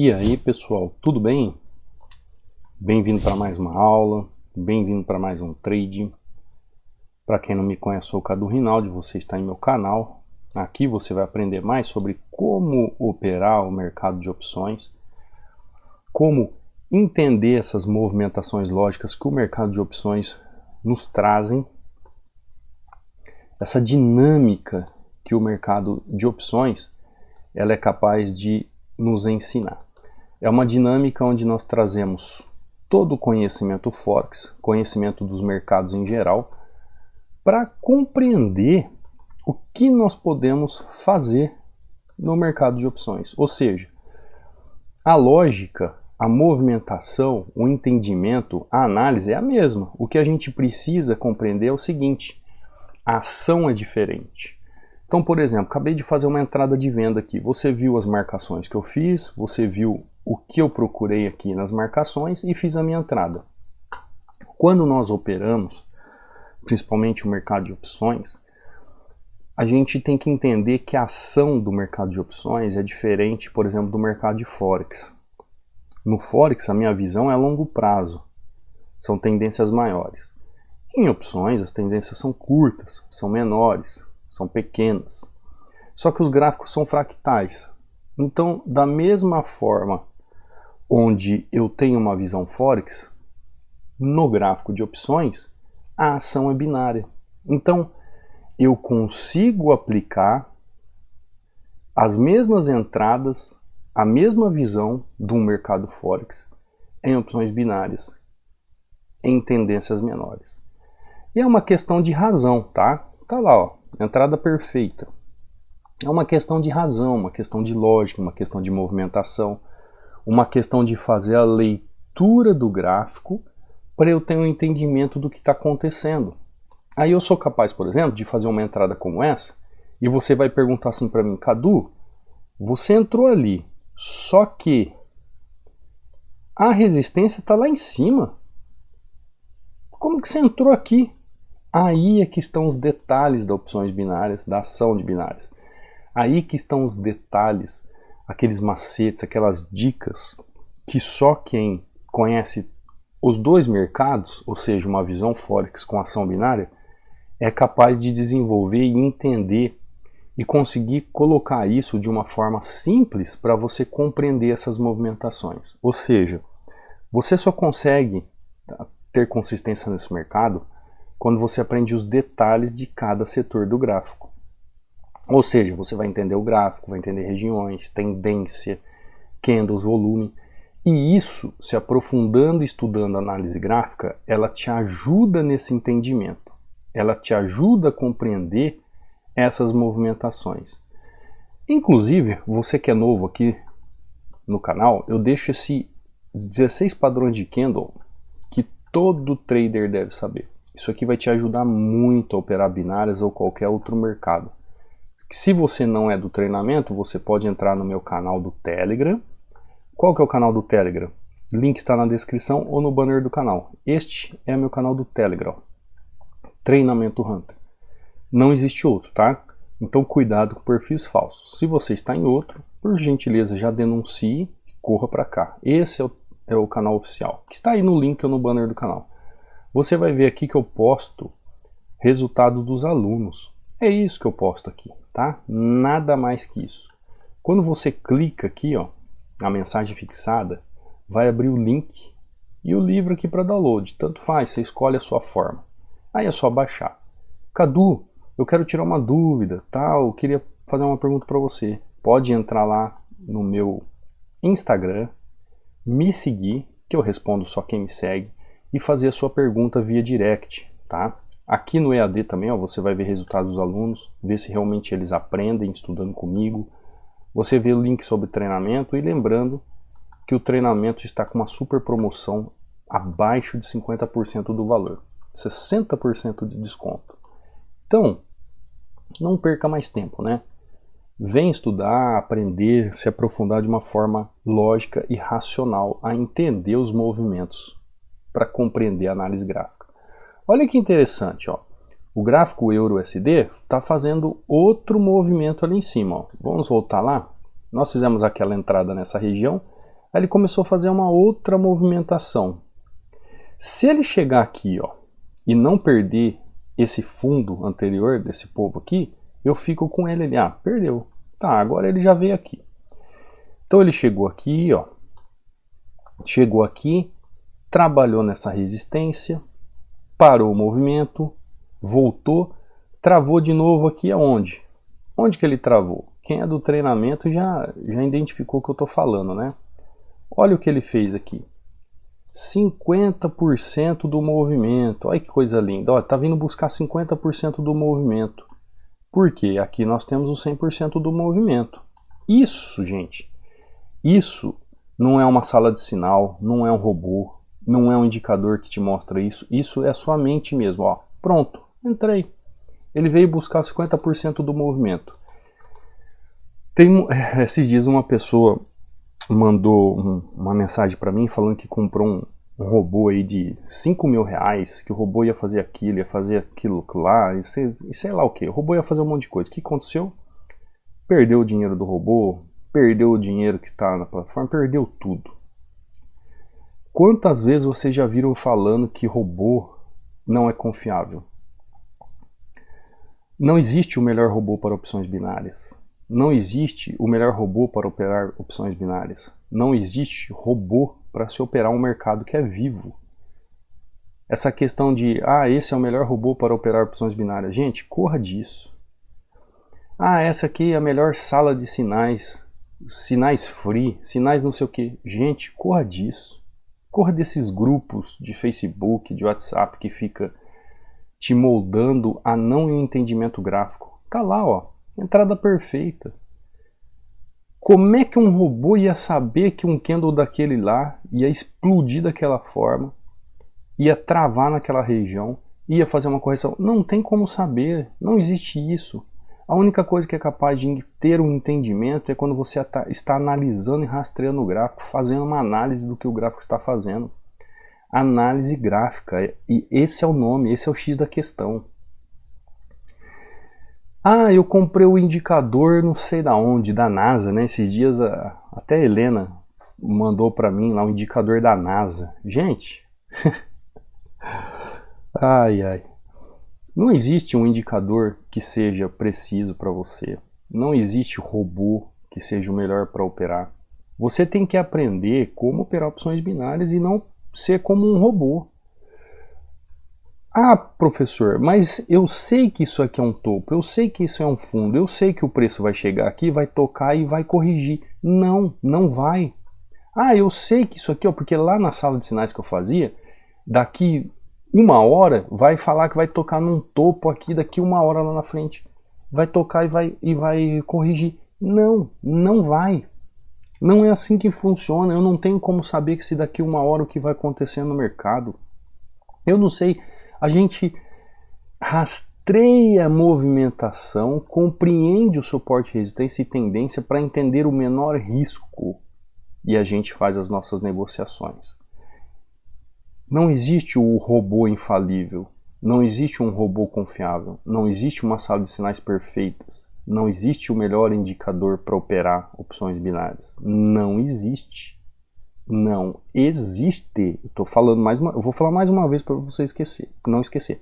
E aí pessoal, tudo bem? Bem-vindo para mais uma aula, bem-vindo para mais um trade. Para quem não me conhece, eu sou o Cadu Rinaldi, você está em meu canal. Aqui você vai aprender mais sobre como operar o mercado de opções, como entender essas movimentações lógicas que o mercado de opções nos trazem, essa dinâmica que o mercado de opções ela é capaz de nos ensinar. É uma dinâmica onde nós trazemos todo o conhecimento Forex, conhecimento dos mercados em geral, para compreender o que nós podemos fazer no mercado de opções. Ou seja, a lógica, a movimentação, o entendimento, a análise é a mesma. O que a gente precisa compreender é o seguinte: a ação é diferente. Então, por exemplo, acabei de fazer uma entrada de venda aqui. Você viu as marcações que eu fiz, você viu o que eu procurei aqui nas marcações e fiz a minha entrada. Quando nós operamos, principalmente o mercado de opções, a gente tem que entender que a ação do mercado de opções é diferente, por exemplo, do mercado de Forex. No Forex, a minha visão é a longo prazo, são tendências maiores. Em opções, as tendências são curtas, são menores, são pequenas. Só que os gráficos são fractais. Então, da mesma forma onde eu tenho uma visão Forex, no gráfico de opções, a ação é binária. Então, eu consigo aplicar as mesmas entradas, a mesma visão do mercado Forex em opções binárias, em tendências menores. E é uma questão de razão, tá? Tá lá, ó, entrada perfeita. É uma questão de razão, uma questão de lógica, uma questão de movimentação, uma questão de fazer a leitura do gráfico para eu ter um entendimento do que está acontecendo. Aí eu sou capaz, por exemplo, de fazer uma entrada como essa, e você vai perguntar assim para mim: Cadu, você entrou ali, só que a resistência está lá em cima. Como que você entrou aqui? Aí é que estão os detalhes das opções binárias, da ação de binárias. Aí que estão os detalhes, aqueles macetes, aquelas dicas que só quem conhece os dois mercados, ou seja, uma visão Forex com ação binária, é capaz de desenvolver e entender e conseguir colocar isso de uma forma simples para você compreender essas movimentações. Ou seja, você só consegue ter consistência nesse mercado quando você aprende os detalhes de cada setor do gráfico. Ou seja, você vai entender o gráfico, vai entender regiões, tendência, candles, volume. E isso, se aprofundando e estudando a análise gráfica, ela te ajuda nesse entendimento. Ela te ajuda a compreender essas movimentações. Inclusive, você que é novo aqui no canal, eu deixo esses 16 padrões de candle que todo trader deve saber. Isso aqui vai te ajudar muito a operar binárias ou qualquer outro mercado. Se você não é do treinamento, você pode entrar no meu canal do Telegram. Qual que é o canal do Telegram? Link está na descrição ou no banner do canal. Este é meu canal do Telegram. Treinamento Hunter. Não existe outro, tá? Então cuidado com perfis falsos. Se você está em outro, por gentileza já denuncie e corra para cá. Esse é o canal oficial, que está aí no link ou no banner do canal. Você vai ver aqui que eu posto resultados dos alunos. É isso que eu posto aqui, tá? Nada mais que isso. Quando você clica aqui, ó, a mensagem fixada, vai abrir o link e o livro aqui para download. Tanto faz, você escolhe a sua forma. Aí é só baixar. Cadu, eu quero tirar uma dúvida, tal, eu queria fazer uma pergunta para você. Pode entrar lá no meu Instagram, me seguir, que eu respondo só quem me segue, e fazer a sua pergunta via direct, tá? Aqui no EAD também, ó, você vai ver resultados dos alunos, ver se realmente eles aprendem estudando comigo. Você vê o link sobre treinamento e lembrando que o treinamento está com uma super promoção abaixo de 50% do valor. 60% de desconto. Então, não perca mais tempo, né? Vem estudar, aprender, se aprofundar de uma forma lógica e racional a entender os movimentos para compreender a análise gráfica. Olha que interessante, ó. O gráfico Euro-USD está fazendo outro movimento ali em cima, ó. Vamos voltar lá? Nós fizemos aquela entrada nessa região Aí ele começou a fazer uma outra movimentação. Se ele chegar aqui, ó, e não perder esse fundo anterior desse povo aqui, eu fico com ele ali. Ah, perdeu. Tá, agora ele já veio aqui. Então ele chegou aqui, ó. Chegou aqui, trabalhou nessa resistência, parou o movimento, voltou, travou de novo aqui aonde? Onde que ele travou? Quem é do treinamento já identificou o que eu estou falando, né? Olha o que ele fez aqui. 50% do movimento. Olha que coisa linda. Ó, tá vindo buscar 50% do movimento. Por quê? Aqui nós temos o 100% do movimento. Isso, gente, isso não é uma sala de sinal, não é um robô, não é um indicador que te mostra isso. Isso é a sua mente mesmo. Ó, pronto, entrei. Ele veio buscar 50% do movimento. Esses dias uma pessoa mandou uma mensagem para mim falando que comprou um robô aí de 5 mil reais, que o robô ia fazer aquilo, ia fazer aquilo lá, e sei lá o que. O robô ia fazer um monte de coisa. O que aconteceu? Perdeu o dinheiro do robô, perdeu o dinheiro que está na plataforma, perdeu tudo. Quantas vezes vocês já viram falando que robô não é confiável? Não existe o melhor robô para opções binárias. Não existe o melhor robô para operar opções binárias. Não existe robô para se operar um mercado que é vivo. Essa questão de, esse é o melhor robô para operar opções binárias. Gente, corra disso. Essa aqui é a melhor sala de sinais, sinais free, sinais não sei o que. Gente, corra disso. Corra desses grupos de Facebook, de WhatsApp que fica te moldando a não entendimento gráfico. Tá lá, ó, entrada perfeita. Como é que um robô ia saber que um candle daquele lá ia explodir daquela forma, ia travar naquela região, ia fazer uma correção? Não tem como saber, não existe isso. A única coisa que é capaz de ter um entendimento é quando você está analisando e rastreando o gráfico, fazendo uma análise do que o gráfico está fazendo. Análise gráfica, e esse é o nome, esse é o X da questão. Eu comprei o indicador não sei da onde, da NASA, né? Esses dias até a Helena mandou para mim lá o indicador da NASA. Gente, não existe um indicador que seja preciso para você. Não existe robô que seja o melhor para operar. Você tem que aprender como operar opções binárias e não ser como um robô. Professor, mas eu sei que isso aqui é um topo, eu sei que isso é um fundo, eu sei que o preço vai chegar aqui, vai tocar e vai corrigir. Não, não vai. Eu sei que isso aqui, porque lá na sala de sinais que eu fazia, daqui 1 hora vai falar que vai tocar num topo aqui, daqui 1 hora lá na frente. Vai tocar e vai corrigir. Não, não vai. Não é assim que funciona. Eu não tenho como saber que se daqui 1 hora o que vai acontecer no mercado. Eu não sei. A gente rastreia a movimentação, compreende o suporte, resistência e tendência para entender o menor risco e a gente faz as nossas negociações. Não existe o robô infalível, não existe um robô confiável, não existe uma sala de sinais perfeitas, não existe o melhor indicador para operar opções binárias. Não existe. Não existe. Eu vou falar mais uma vez para você não esquecer.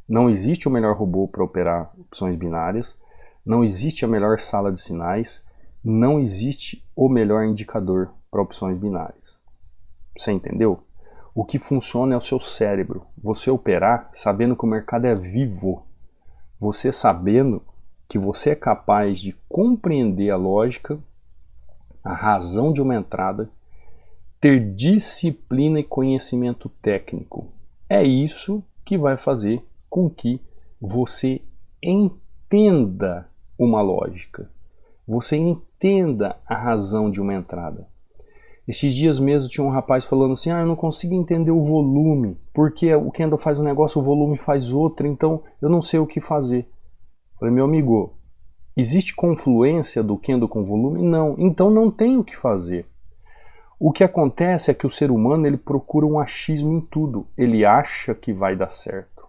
Não existe o melhor robô para operar opções binárias, não existe a melhor sala de sinais, não existe o melhor indicador para opções binárias. Você entendeu? O que funciona é o seu cérebro. Você operar sabendo que o mercado é vivo. Você sabendo que você é capaz de compreender a lógica, a razão de uma entrada, ter disciplina e conhecimento técnico. É isso que vai fazer com que você entenda uma lógica. Você entenda a razão de uma entrada. Esses dias mesmo tinha um rapaz falando assim, eu não consigo entender o volume, porque o candle faz um negócio, o volume faz outro, então eu não sei o que fazer. Falei, meu amigo, existe confluência do candle com volume? Não, então não tem o que fazer. O que acontece é que o ser humano ele procura um achismo em tudo. Ele acha que vai dar certo.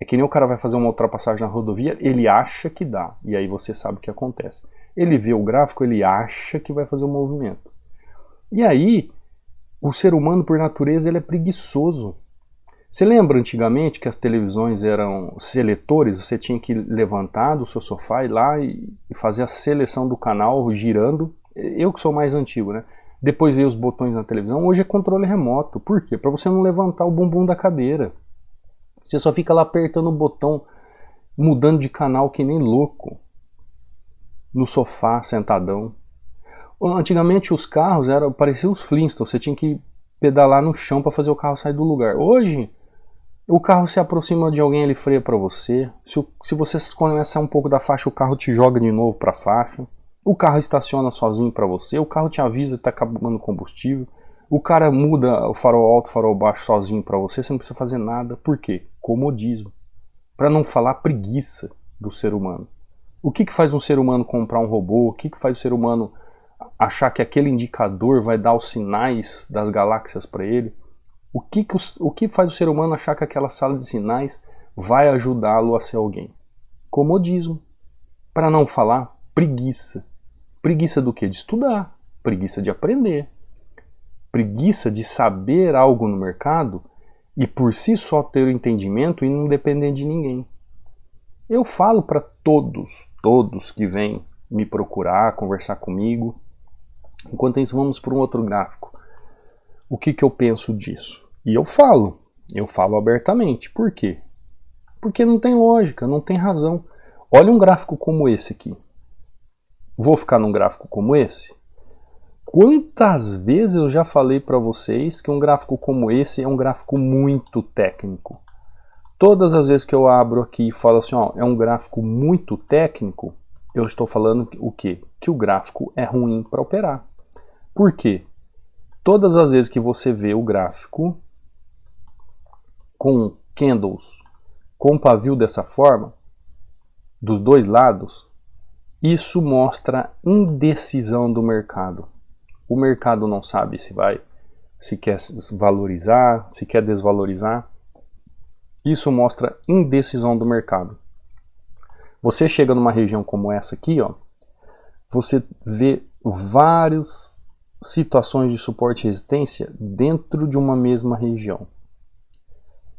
É que nem o cara vai fazer uma ultrapassagem na rodovia, ele acha que dá. E aí você sabe o que acontece. Ele vê o gráfico, ele acha que vai fazer um movimento. E aí, o ser humano, por natureza, ele é preguiçoso. Você lembra antigamente que as televisões eram seletores? Você tinha que levantar do seu sofá, ir lá e fazer a seleção do canal girando. Eu que sou mais antigo, né? Depois veio os botões na televisão. Hoje é controle remoto. Por quê? Para você não levantar o bumbum da cadeira. Você só fica lá apertando o botão, mudando de canal que nem louco. No sofá, sentadão. Antigamente os carros pareciam os Flintstones. Você tinha que pedalar no chão para fazer o carro sair do lugar. Hoje, o carro se aproxima de alguém, ele freia para você. Se você começar um pouco da faixa, o carro te joga de novo para a faixa. O carro estaciona sozinho para você. O carro te avisa que está acabando combustível. O cara muda o farol alto, farol baixo sozinho para você. Você não precisa fazer nada. Por quê? Comodismo. Para não falar preguiça do ser humano. O que faz um ser humano comprar um robô? O que faz o ser humano achar que aquele indicador vai dar os sinais das galáxias para ele? O que faz o ser humano achar que aquela sala de sinais vai ajudá-lo a ser alguém? Comodismo. Para não falar preguiça. Preguiça do quê? De estudar. Preguiça de aprender. Preguiça de saber algo no mercado e por si só ter o entendimento e não depender de ninguém. Eu falo para todos que vêm me procurar, conversar comigo. Enquanto isso, vamos para um outro gráfico. O que eu penso disso? E eu falo abertamente. Por quê? Porque não tem lógica, não tem razão. Olha um gráfico como esse aqui. Vou ficar num gráfico como esse? Quantas vezes eu já falei para vocês que um gráfico como esse é um gráfico muito técnico? Todas as vezes que eu abro aqui e falo assim, ó, é um gráfico muito técnico, eu estou falando o quê? Que o gráfico é ruim para operar. Por quê? Todas as vezes que você vê o gráfico com candles, com pavio dessa forma, dos dois lados, isso mostra indecisão do mercado. O mercado não sabe se quer valorizar, se quer desvalorizar. Isso mostra indecisão do mercado. Você chega numa região como essa aqui, ó, você vê várias situações de suporte e resistência dentro de uma mesma região.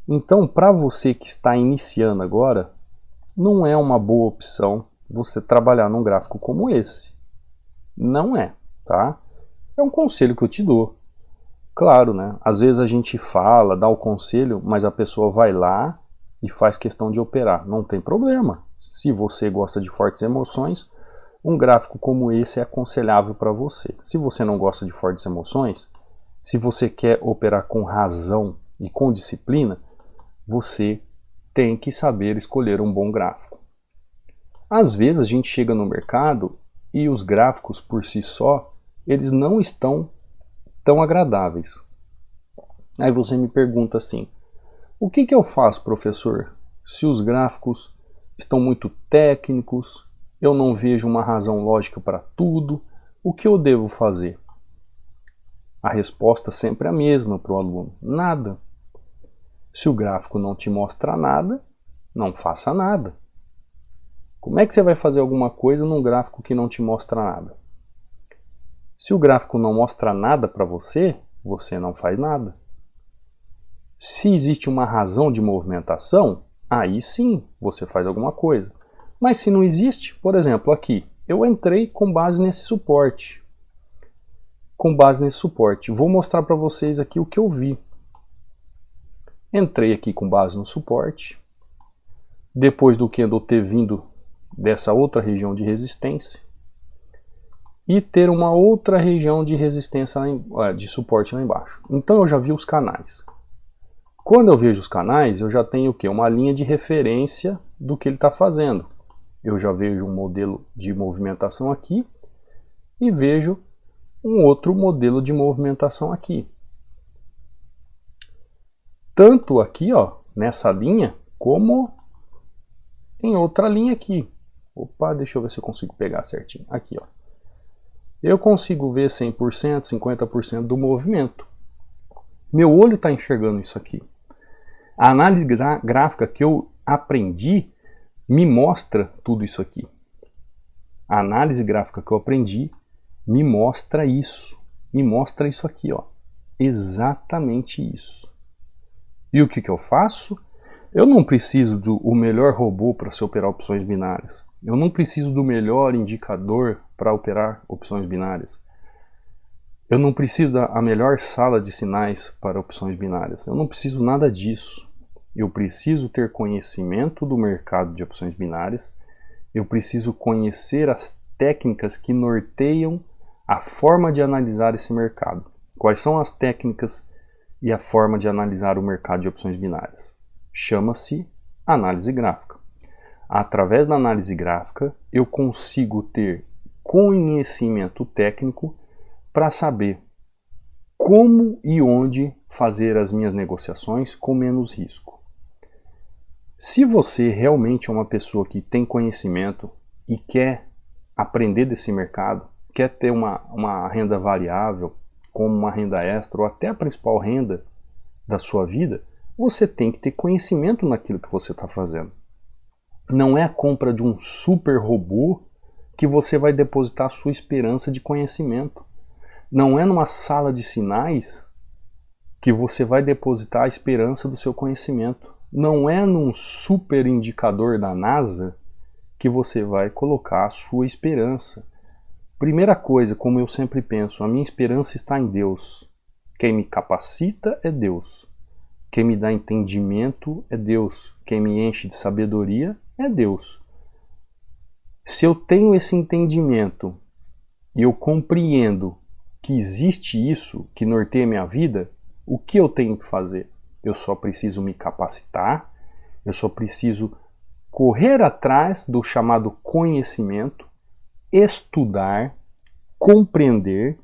Então, para você que está iniciando agora, não é uma boa opção você trabalhar num gráfico como esse. Não é, tá? É um conselho que eu te dou. Claro, né? Às vezes a gente fala, dá o conselho, mas a pessoa vai lá e faz questão de operar. Não tem problema. Se você gosta de fortes emoções, um gráfico como esse é aconselhável para você. Se você não gosta de fortes emoções, se você quer operar com razão e com disciplina, você tem que saber escolher um bom gráfico. Às vezes a gente chega no mercado e os gráficos por si só, eles não estão tão agradáveis. Aí você me pergunta assim, o que eu faço, professor, se os gráficos estão muito técnicos, eu não vejo uma razão lógica para tudo, o que eu devo fazer? A resposta sempre é a mesma para o aluno, nada. Se o gráfico não te mostra nada, não faça nada. Como é que você vai fazer alguma coisa num gráfico que não te mostra nada? Se o gráfico não mostra nada para você, você não faz nada. Se existe uma razão de movimentação, aí sim você faz alguma coisa. Mas se não existe, por exemplo, aqui, eu entrei com base nesse suporte. Vou mostrar para vocês aqui o que eu vi. Entrei aqui com base no suporte. Depois do candle ter vindo dessa outra região de resistência. E ter uma outra região de resistência, de suporte lá embaixo. Então eu já vi os canais. Quando eu vejo os canais, eu já tenho o quê? Uma linha de referência do que ele está fazendo. Eu já vejo um modelo de movimentação aqui e vejo um outro modelo de movimentação aqui. Tanto aqui, ó, nessa linha, como em outra linha aqui. Opa, deixa eu ver se eu consigo pegar certinho. Aqui, ó. Eu consigo ver 100%, 50% do movimento. Meu olho está enxergando isso aqui. A análise gráfica que eu aprendi me mostra tudo isso aqui. A análise gráfica que eu aprendi me mostra isso. me mostra isso aqui, ó. Exatamente isso. E o que eu faço? Eu não preciso do melhor robô para se operar opções binárias. Eu não preciso do melhor indicador para operar opções binárias. Eu não preciso da melhor sala de sinais para opções binárias. Eu não preciso nada disso. Eu preciso ter conhecimento do mercado de opções binárias. Eu preciso conhecer as técnicas que norteiam a forma de analisar esse mercado. Quais são as técnicas e a forma de analisar o mercado de opções binárias? Chama-se análise gráfica. Através da análise gráfica, eu consigo ter conhecimento técnico para saber como e onde fazer as minhas negociações com menos risco. Se você realmente é uma pessoa que tem conhecimento e quer aprender desse mercado, quer ter uma renda variável, como uma renda extra ou até a principal renda da sua vida, você tem que ter conhecimento naquilo que você está fazendo. Não é a compra de um super robô que você vai depositar a sua esperança de conhecimento. Não é numa sala de sinais que você vai depositar a esperança do seu conhecimento. Não é num super indicador da NASA que você vai colocar a sua esperança. Primeira coisa, como eu sempre penso, a minha esperança está em Deus. Quem me capacita é Deus. Quem me dá entendimento é Deus. Quem me enche de sabedoria é Deus. Se eu tenho esse entendimento e eu compreendo que existe isso que norteia minha vida, o que eu tenho que fazer? Eu só preciso me capacitar, eu só preciso correr atrás do chamado conhecimento, estudar, compreender,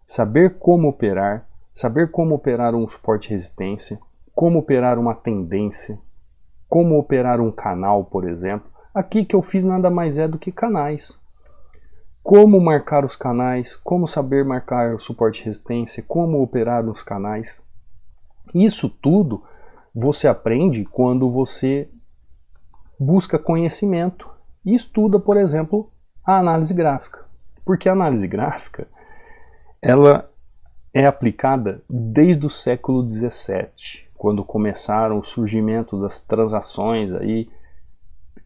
saber como operar um suporte e resistência, como operar uma tendência, como operar um canal, por exemplo. Aqui que eu fiz nada mais é do que canais. Como marcar os canais, como saber marcar o suporte e resistência, como operar nos canais. Isso tudo você aprende quando você busca conhecimento e estuda, por exemplo, a análise gráfica. Porque a análise gráfica ela é aplicada desde o século XVII, quando começaram o surgimento das transações aí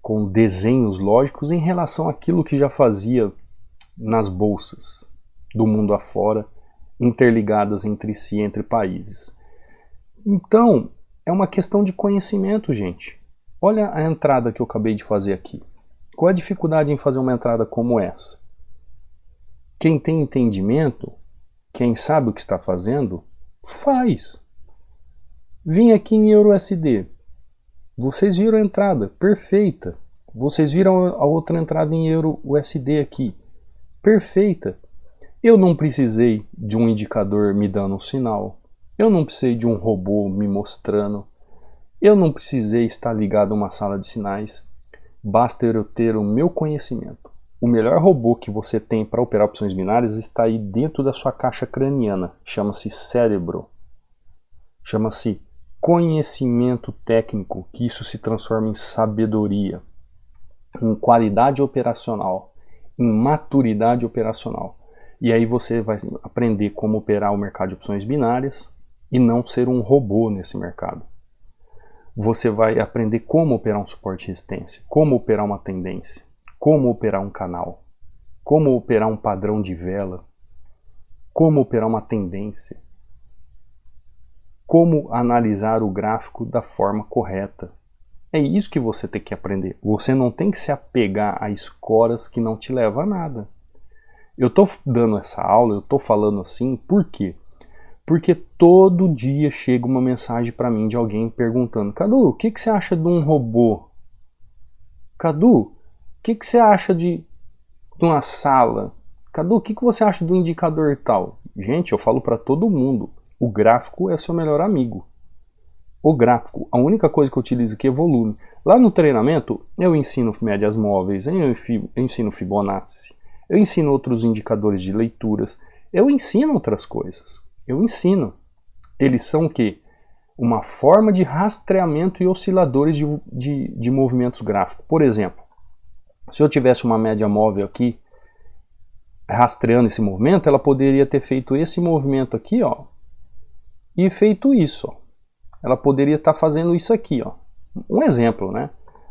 com desenhos lógicos em relação àquilo que já fazia nas bolsas do mundo afora, interligadas entre si, entre países. Então, é uma questão de conhecimento, gente. Olha a entrada que eu acabei de fazer aqui. Qual a dificuldade em fazer uma entrada como essa? Quem tem entendimento, quem sabe o que está fazendo, faz. Vim aqui em EURUSD. Vocês viram a entrada, perfeita. Vocês viram a outra entrada em EURUSD aqui, perfeita. Eu não precisei de um indicador me dando um sinal. Eu não precisei de um robô me mostrando. Eu não precisei estar ligado a uma sala de sinais. Basta eu ter o meu conhecimento. O melhor robô que você tem para operar opções binárias está aí dentro da sua caixa craniana. Chama-se cérebro. Chama-se conhecimento técnico, que isso se transforma em sabedoria, em qualidade operacional, em maturidade operacional. E aí você vai aprender como operar o mercado de opções binárias e não ser um robô nesse mercado. Você vai aprender como operar um suporte e resistência, como operar uma tendência, como operar um canal, como operar um padrão de vela, como operar uma tendência, como analisar o gráfico da forma correta. É isso que você tem que aprender. Você não tem que se apegar a escolas que não te levam a nada. Eu estou dando essa aula, eu estou falando assim, por quê? Porque todo dia chega uma mensagem para mim de alguém perguntando: Cadu, o que você acha de um robô? Cadu, o que você acha de uma sala? Cadu, o que você acha do indicador tal? Gente, eu falo para todo mundo, o gráfico é seu melhor amigo. O gráfico, a única coisa que eu utilizo aqui é volume. Lá no treinamento, eu ensino médias móveis, eu ensino Fibonacci, eu ensino outros indicadores de leituras, eu ensino outras coisas. Eu ensino. Eles são o quê? Uma forma de rastreamento e osciladores de movimentos gráficos. Por exemplo, se eu tivesse uma média móvel aqui rastreando esse movimento, ela poderia ter feito esse movimento aqui, ó, e feito isso, ó. Ela poderia estar fazendo isso aqui, ó. Um exemplo, né?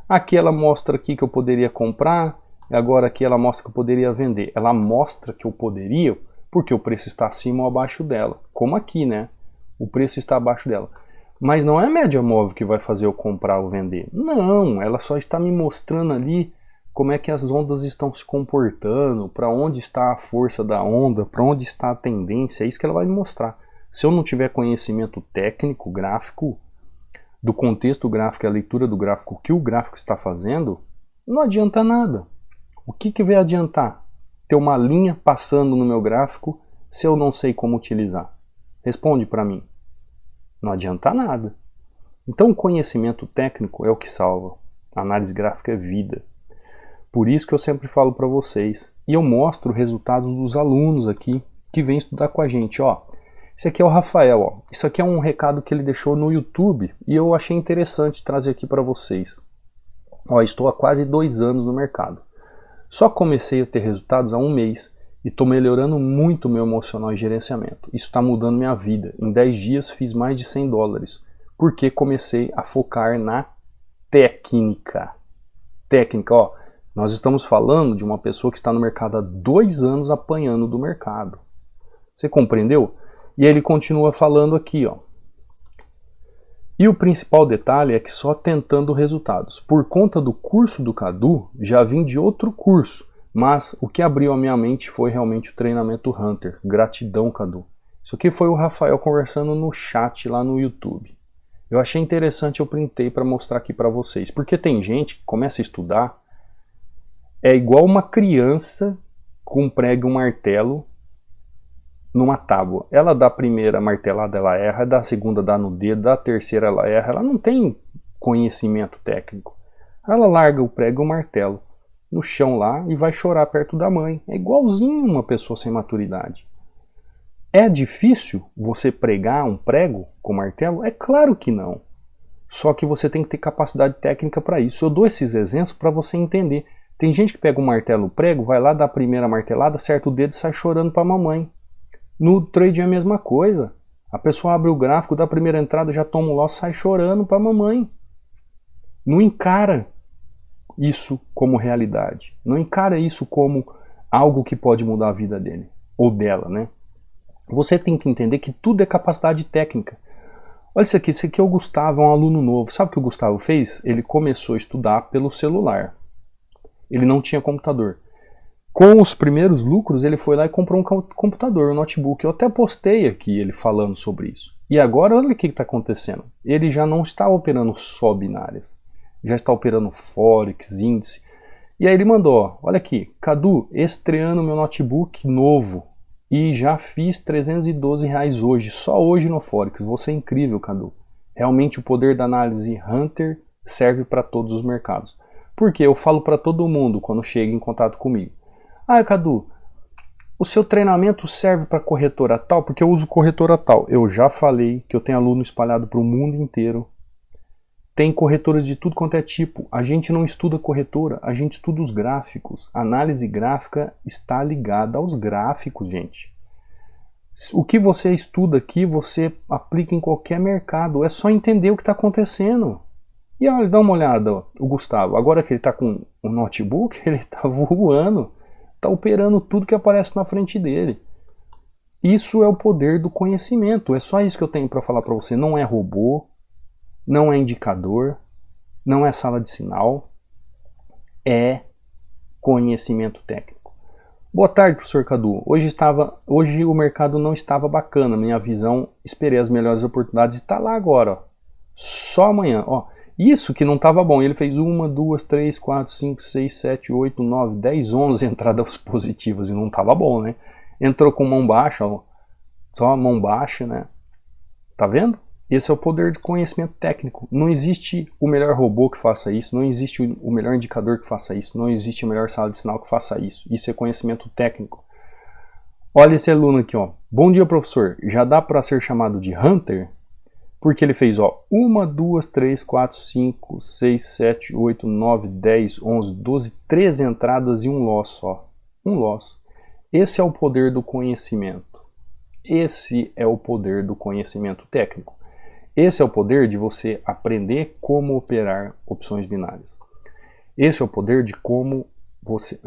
Aqui ela mostra aqui que eu poderia comprar, e agora aqui ela mostra que eu poderia vender. Ela mostra que eu poderia porque o preço está acima ou abaixo dela. Como aqui, né? O preço está abaixo dela. Mas não é a média móvel que vai fazer eu comprar ou vender. Não, ela só está me mostrando ali como é que as ondas estão se comportando, para onde está a força da onda, para onde está a tendência, é isso que ela vai me mostrar. Se eu não tiver conhecimento técnico, gráfico, do contexto gráfico e a leitura do gráfico, o que o gráfico está fazendo, não adianta nada. O que vai adiantar ter uma linha passando no meu gráfico se eu não sei como utilizar? Responde para mim. Não adianta nada. Então o conhecimento técnico é o que salva. A análise gráfica é vida. Por isso que eu sempre falo para vocês, e eu mostro resultados dos alunos aqui que vêm estudar com a gente. Ó, esse aqui é o Rafael, ó. Isso aqui é um recado que ele deixou no YouTube e eu achei interessante trazer aqui para vocês. Ó, estou há quase 2 anos no mercado. Só comecei a ter resultados há 1 mês e estou melhorando muito meu emocional e gerenciamento. Isso está mudando minha vida. Em 10 dias fiz mais de $100, porque comecei a focar na técnica. Técnica, ó. Nós estamos falando de uma pessoa que está no mercado há 2 anos apanhando do mercado. Você compreendeu? E ele continua falando aqui, ó. E o principal detalhe é que só tentando resultados. Por conta do curso do Cadu, já vim de outro curso, mas o que abriu a minha mente foi realmente o treinamento Hunter. Gratidão, Cadu. Isso aqui foi o Rafael conversando no chat lá no YouTube. Eu achei interessante, eu printei para mostrar aqui para vocês, porque tem gente que começa a estudar, é igual uma criança com um prego e um martelo numa tábua. Ela dá a primeira martelada, ela erra, da segunda dá no dedo, da terceira ela erra, ela não tem conhecimento técnico. Ela larga o prego e o martelo no chão lá e vai chorar perto da mãe. É igualzinho uma pessoa sem maturidade. É difícil você pregar um prego com martelo? É claro que não. Só que você tem que ter capacidade técnica para isso. Eu dou esses exemplos para você entender. Tem gente que pega um martelo, o prego, vai lá, dá a primeira martelada, acerta o dedo e sai chorando para a mamãe. No trade é a mesma coisa. A pessoa abre o gráfico, dá a primeira entrada, já toma o loss, sai chorando para a mamãe. Não encara isso como realidade. Não encara isso como algo que pode mudar a vida dele ou dela, né? Você tem que entender que tudo é capacidade técnica. Olha isso aqui é o Gustavo, é um aluno novo. Sabe o que o Gustavo fez? Ele começou a estudar pelo celular. Ele não tinha computador. Com os primeiros lucros, ele foi lá e comprou um computador, um notebook. Eu até postei aqui ele falando sobre isso. E agora, olha o que está acontecendo. Ele já não está operando só binárias. Já está operando Forex, índice. E aí ele mandou, ó, olha aqui, Cadu, estreando meu notebook novo. E já fiz R$312 hoje, só hoje no Forex. Você é incrível, Cadu. Realmente o poder da análise Hunter serve para todos os mercados. Porque eu falo para todo mundo quando chega em contato comigo. Ah, Cadu, o seu treinamento serve para corretora tal? Porque eu uso corretora tal. Eu já falei que eu tenho aluno espalhado para o mundo inteiro. Tem corretoras de tudo quanto é tipo. A gente não estuda corretora, a gente estuda os gráficos. A análise gráfica está ligada aos gráficos, gente. O que você estuda aqui, você aplica em qualquer mercado. É só entender o que está acontecendo. E olha, dá uma olhada, ó, o Gustavo. Agora que ele está com um notebook, ele está voando. Está operando tudo que aparece na frente dele. Isso é o poder do conhecimento. É só isso que eu tenho para falar para você. Não é robô, não é indicador, não é sala de sinal, é conhecimento técnico. Boa tarde, professor Cadu. Hoje o mercado não estava bacana, minha visão, esperei as melhores oportunidades e está lá agora. Ó. Só amanhã. Ó. Isso que não estava bom. Ele fez 1, 2, 3, 4, 5, 6, 7, 8, 9, 10, 11 entradas positivas e não estava bom, né? Entrou com mão baixa, ó. Só mão baixa, né? Tá vendo? Esse é o poder de conhecimento técnico. Não existe o melhor robô que faça isso, não existe o melhor indicador que faça isso, não existe a melhor sala de sinal que faça isso. Isso é conhecimento técnico. Olha esse aluno aqui, ó. Bom dia, professor. Já dá para ser chamado de Hunter? Porque ele fez, ó, 1, 2, 3, 4, 5, 6, 7, 8, 9, 10, 11, 12, 13 entradas e um loss só. Um loss. Esse é o poder do conhecimento. Esse é o poder do conhecimento técnico. Esse é o poder de você aprender como operar opções binárias. Esse é o poder de como você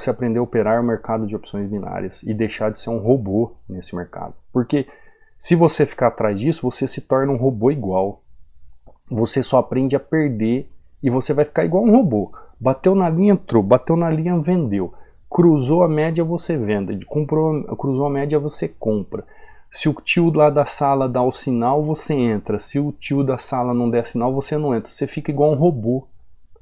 aprender a operar o mercado de opções binárias e deixar de ser um robô nesse mercado. Porque se você ficar atrás disso, você se torna um robô igual. Você só aprende a perder e você vai ficar igual um robô. Bateu na linha, entrou. Bateu na linha, vendeu. Cruzou a média, você vende. Cruzou a média, você compra. Se o tio lá da sala dá o sinal, você entra. Se o tio da sala não der sinal, você não entra. Você fica igual um robô.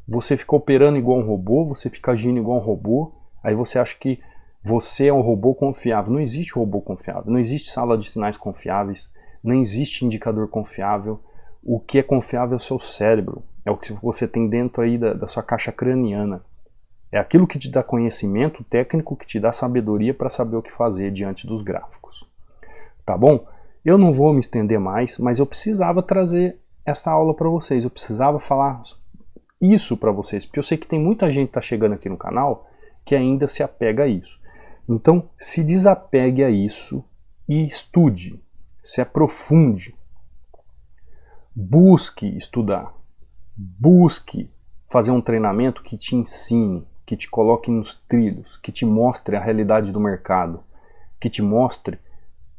Você fica operando igual um robô, você fica agindo igual um robô, aí você acha que você é um robô confiável. Não existe robô confiável, não existe sala de sinais confiáveis, não existe indicador confiável. O que é confiável é o seu cérebro, é o que você tem dentro aí da sua caixa craniana. É aquilo que te dá conhecimento técnico, que te dá sabedoria para saber o que fazer diante dos gráficos. Tá bom? Eu não vou me estender mais, mas eu precisava trazer essa aula para vocês, eu precisava falar isso para vocês, porque eu sei que tem muita gente que está chegando aqui no canal que ainda se apega a isso. Então, se desapegue a isso e estude, se aprofunde, busque estudar, busque fazer um treinamento que te ensine, que te coloque nos trilhos, que te mostre a realidade do mercado, que te mostre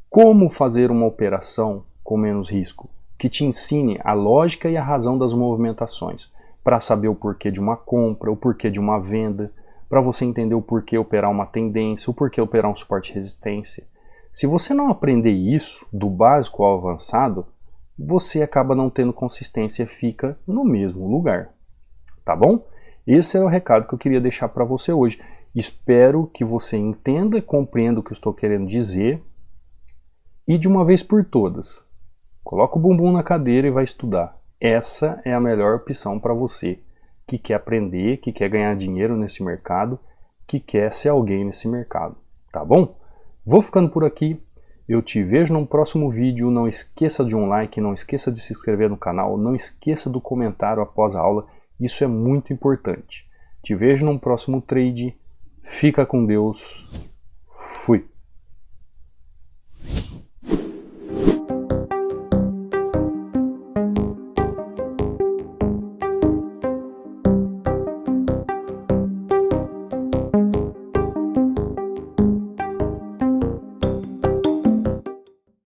como fazer uma operação com menos risco, que te ensine a lógica e a razão das movimentações, para saber o porquê de uma compra, o porquê de uma venda, para você entender o porquê operar uma tendência, o porquê operar um suporte e resistência. Se você não aprender isso, do básico ao avançado, você acaba não tendo consistência e fica no mesmo lugar. Tá bom? Esse é o recado que eu queria deixar para você hoje. Espero que você entenda e compreenda o que eu estou querendo dizer e de uma vez por todas, coloca o bumbum na cadeira e vai estudar. Essa é a melhor opção para você que quer aprender, que quer ganhar dinheiro nesse mercado, que quer ser alguém nesse mercado, tá bom? Vou ficando por aqui, eu te vejo no próximo vídeo, não esqueça de um like, não esqueça de se inscrever no canal, não esqueça do comentário após a aula, isso é muito importante. Te vejo no próximo trade, fica com Deus, fui!